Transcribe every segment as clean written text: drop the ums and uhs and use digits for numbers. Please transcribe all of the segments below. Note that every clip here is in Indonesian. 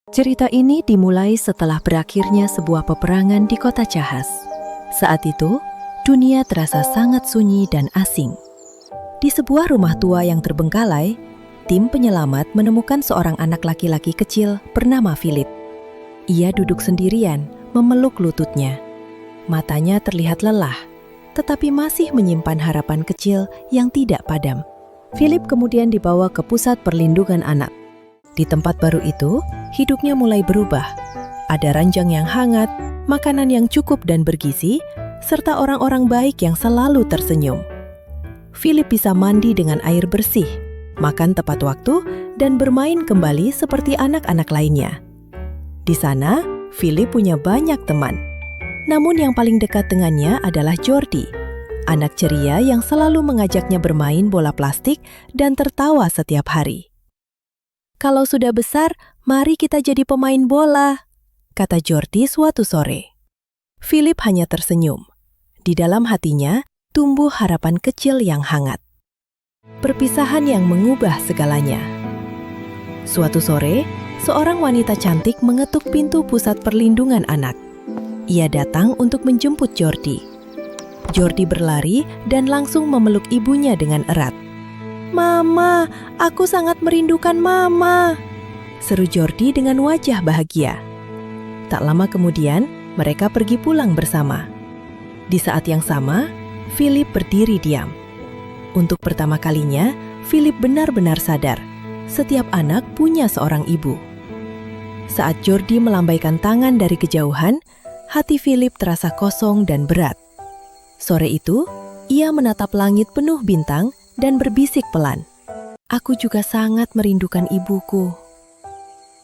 Cerita ini dimulai setelah berakhirnya sebuah peperangan di kota Chahas. Saat itu, dunia terasa sangat sunyi dan asing. Di sebuah rumah tua yang terbengkalai, tim penyelamat menemukan seorang anak laki-laki kecil bernama Philip. Ia duduk sendirian, memeluk lututnya. Matanya terlihat lelah, tetapi masih menyimpan harapan kecil yang tidak padam. Philip kemudian dibawa ke pusat perlindungan anak. Di tempat baru itu, hidupnya mulai berubah. Ada ranjang yang hangat, makanan yang cukup dan bergizi, serta orang-orang baik yang selalu tersenyum. Philip bisa mandi dengan air bersih, makan tepat waktu, dan bermain kembali seperti anak-anak lainnya. Di sana, Philip punya banyak teman. Namun yang paling dekat dengannya adalah Jordi, anak ceria yang selalu mengajaknya bermain bola plastik dan tertawa setiap hari. "Kalau sudah besar, mari kita jadi pemain bola," kata Jordi suatu sore. Philip hanya tersenyum. Di dalam hatinya, tumbuh harapan kecil yang hangat. Perpisahan yang mengubah segalanya. Suatu sore, seorang wanita cantik mengetuk pintu pusat perlindungan anak. Ia datang untuk menjemput Jordi. Jordi berlari dan langsung memeluk ibunya dengan erat. "Mama, aku sangat merindukan Mama," seru Jordi dengan wajah bahagia. Tak lama kemudian, mereka pergi pulang bersama. Di saat yang sama, Philip berdiri diam. Untuk pertama kalinya, Philip benar-benar sadar, setiap anak punya seorang ibu. Saat Jordi melambaikan tangan dari kejauhan, hati Philip terasa kosong dan berat. Sore itu, ia menatap langit penuh bintang dan berbisik pelan, "Aku juga sangat merindukan ibuku."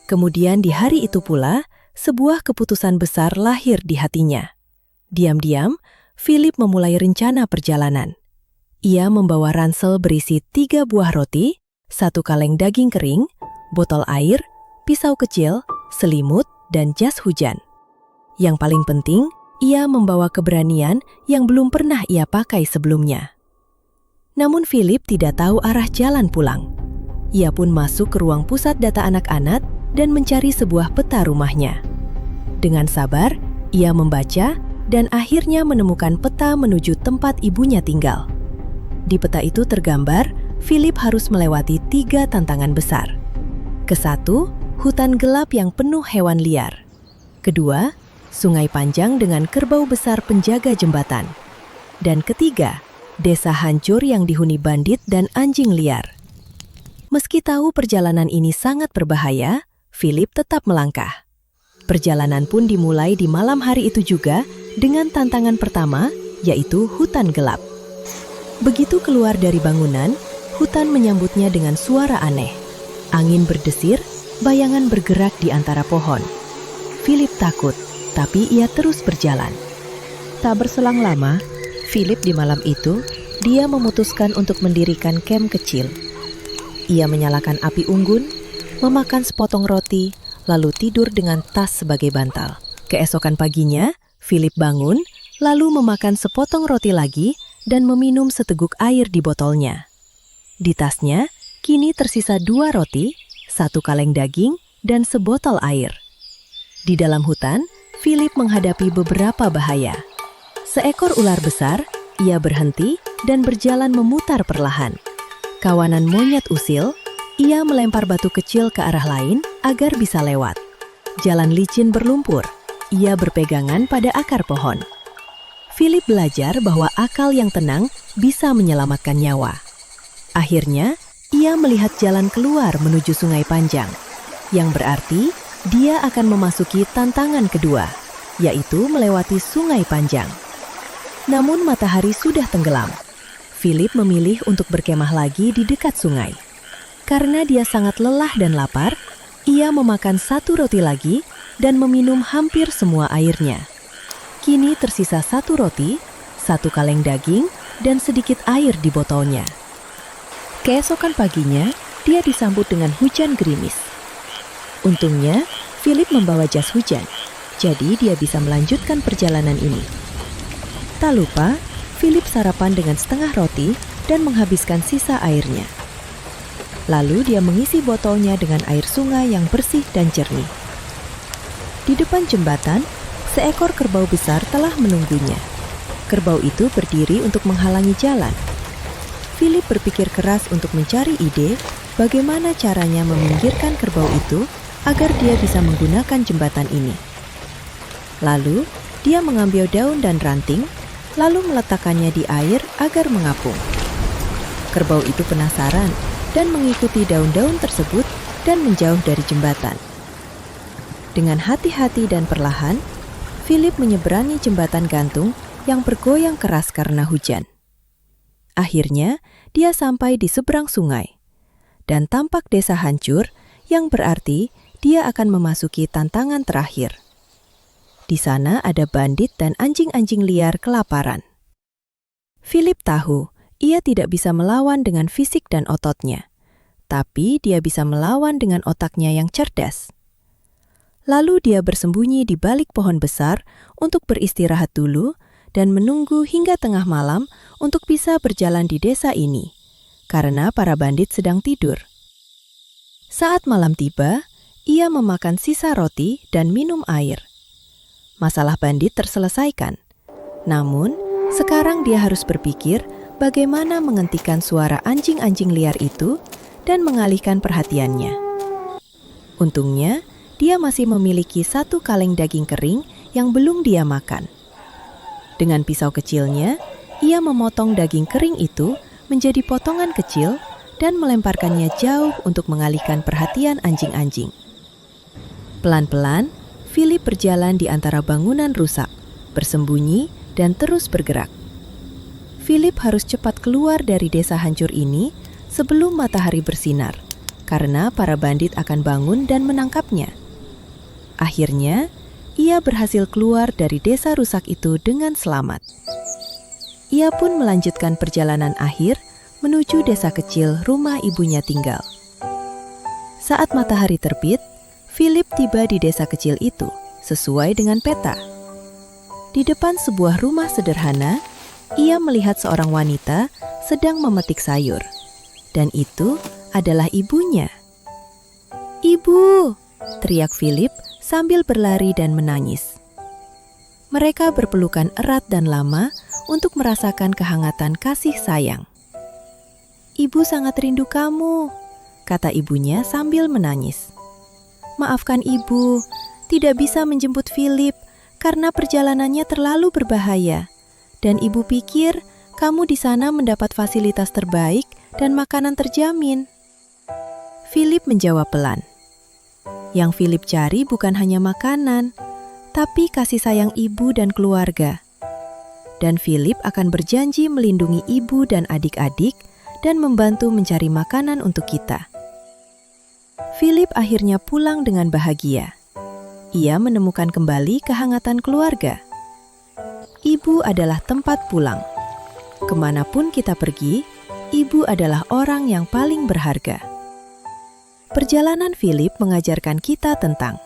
Kemudian di hari itu pula, sebuah keputusan besar lahir di hatinya. Diam-diam, Philip memulai rencana perjalanan. Ia membawa ransel berisi 3 buah roti, 1 kaleng daging kering, botol air, pisau kecil, selimut, dan jas hujan. Yang paling penting, ia membawa keberanian yang belum pernah ia pakai sebelumnya. Namun Philip tidak tahu arah jalan pulang. Ia pun masuk ke ruang pusat data anak-anak dan mencari sebuah peta rumahnya. Dengan sabar, ia membaca dan akhirnya menemukan peta menuju tempat ibunya tinggal. Di peta itu tergambar, Philip harus melewati 3 tantangan besar. Ke-1, hutan gelap yang penuh hewan liar. Kedua, sungai panjang dengan kerbau besar penjaga jembatan. Dan ketiga, desa hancur yang dihuni bandit dan anjing liar. Meski tahu perjalanan ini sangat berbahaya, Philip tetap melangkah. Perjalanan pun dimulai di malam hari itu juga dengan tantangan pertama, yaitu hutan gelap. Begitu keluar dari bangunan, hutan menyambutnya dengan suara aneh. Angin berdesir, bayangan bergerak di antara pohon. Philip takut, tapi ia terus berjalan. Tak berselang lama, Philip di malam itu, dia memutuskan untuk mendirikan kamp kecil. Ia menyalakan api unggun, memakan sepotong roti, lalu tidur dengan tas sebagai bantal. Keesokan paginya, Philip bangun, lalu memakan sepotong roti lagi dan meminum seteguk air di botolnya. Di tasnya, kini tersisa 2 roti, 1 kaleng daging, dan sebotol air. Di dalam hutan, Philip menghadapi beberapa bahaya. Seekor ular besar, ia berhenti dan berjalan memutar perlahan. Kawanan monyet usil, ia melempar batu kecil ke arah lain agar bisa lewat. Jalan licin berlumpur, ia berpegangan pada akar pohon. Philip belajar bahwa akal yang tenang bisa menyelamatkan nyawa. Akhirnya, ia melihat jalan keluar menuju sungai panjang, yang berarti dia akan memasuki tantangan kedua, yaitu melewati sungai panjang. Namun matahari sudah tenggelam. Philip memilih untuk berkemah lagi di dekat sungai. Karena dia sangat lelah dan lapar, ia memakan 1 roti lagi dan meminum hampir semua airnya. Kini tersisa 1 roti, 1 kaleng daging, dan sedikit air di botolnya. Keesokan paginya, dia disambut dengan hujan gerimis. Untungnya, Philip membawa jas hujan, jadi dia bisa melanjutkan perjalanan ini. Tak lupa, Philip sarapan dengan setengah roti dan menghabiskan sisa airnya. Lalu dia mengisi botolnya dengan air sungai yang bersih dan jernih. Di depan jembatan, seekor kerbau besar telah menunggunya. Kerbau itu berdiri untuk menghalangi jalan. Philip berpikir keras untuk mencari ide bagaimana caranya meminggirkan kerbau itu agar dia bisa menggunakan jembatan ini. Lalu, dia mengambil daun dan ranting, lalu meletakkannya di air agar mengapung. Kerbau itu penasaran dan mengikuti daun-daun tersebut dan menjauh dari jembatan. Dengan hati-hati dan perlahan, Philip menyeberangi jembatan gantung yang bergoyang keras karena hujan. Akhirnya, dia sampai di seberang sungai. Dan tampak desa hancur yang berarti dia akan memasuki tantangan terakhir. Di sana ada bandit dan anjing-anjing liar kelaparan. Philip tahu ia tidak bisa melawan dengan fisik dan ototnya, tapi dia bisa melawan dengan otaknya yang cerdas. Lalu dia bersembunyi di balik pohon besar untuk beristirahat dulu dan menunggu hingga tengah malam untuk bisa berjalan di desa ini, karena para bandit sedang tidur. Saat malam tiba, ia memakan sisa roti dan minum air. Masalah bandit terselesaikan. Namun, sekarang dia harus berpikir bagaimana menghentikan suara anjing-anjing liar itu dan mengalihkan perhatiannya. Untungnya, dia masih memiliki 1 kaleng daging kering yang belum dia makan. Dengan pisau kecilnya, ia memotong daging kering itu menjadi potongan kecil dan melemparkannya jauh untuk mengalihkan perhatian anjing-anjing. Pelan-pelan, Philip berjalan di antara bangunan rusak, bersembunyi dan terus bergerak. Philip harus cepat keluar dari desa hancur ini sebelum matahari bersinar, karena para bandit akan bangun dan menangkapnya. Akhirnya, ia berhasil keluar dari desa rusak itu dengan selamat. Ia pun melanjutkan perjalanan akhir menuju desa kecil rumah ibunya tinggal. Saat matahari terbit, Philip tiba di desa kecil itu sesuai dengan peta. Di depan sebuah rumah sederhana, ia melihat seorang wanita sedang memetik sayur. Dan itu adalah ibunya. "Ibu!" teriak Philip sambil berlari dan menangis. Mereka berpelukan erat dan lama untuk merasakan kehangatan kasih sayang. "Ibu sangat rindu kamu," kata ibunya sambil menangis. "Maafkan ibu, tidak bisa menjemput Philip karena perjalanannya terlalu berbahaya. Dan ibu pikir kamu di sana mendapat fasilitas terbaik dan makanan terjamin." Philip menjawab pelan. Yang Philip cari bukan hanya makanan, tapi kasih sayang ibu dan keluarga. Dan Philip akan berjanji melindungi ibu dan adik-adik dan membantu mencari makanan untuk kita. Philip akhirnya pulang dengan bahagia. Ia menemukan kembali kehangatan keluarga. Ibu adalah tempat pulang. Kemanapun kita pergi, ibu adalah orang yang paling berharga. Perjalanan Philip mengajarkan kita tentang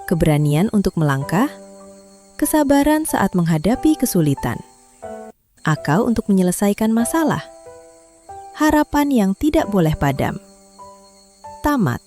keberanian untuk melangkah, kesabaran saat menghadapi kesulitan, akal untuk menyelesaikan masalah, harapan yang tidak boleh padam. Tamat.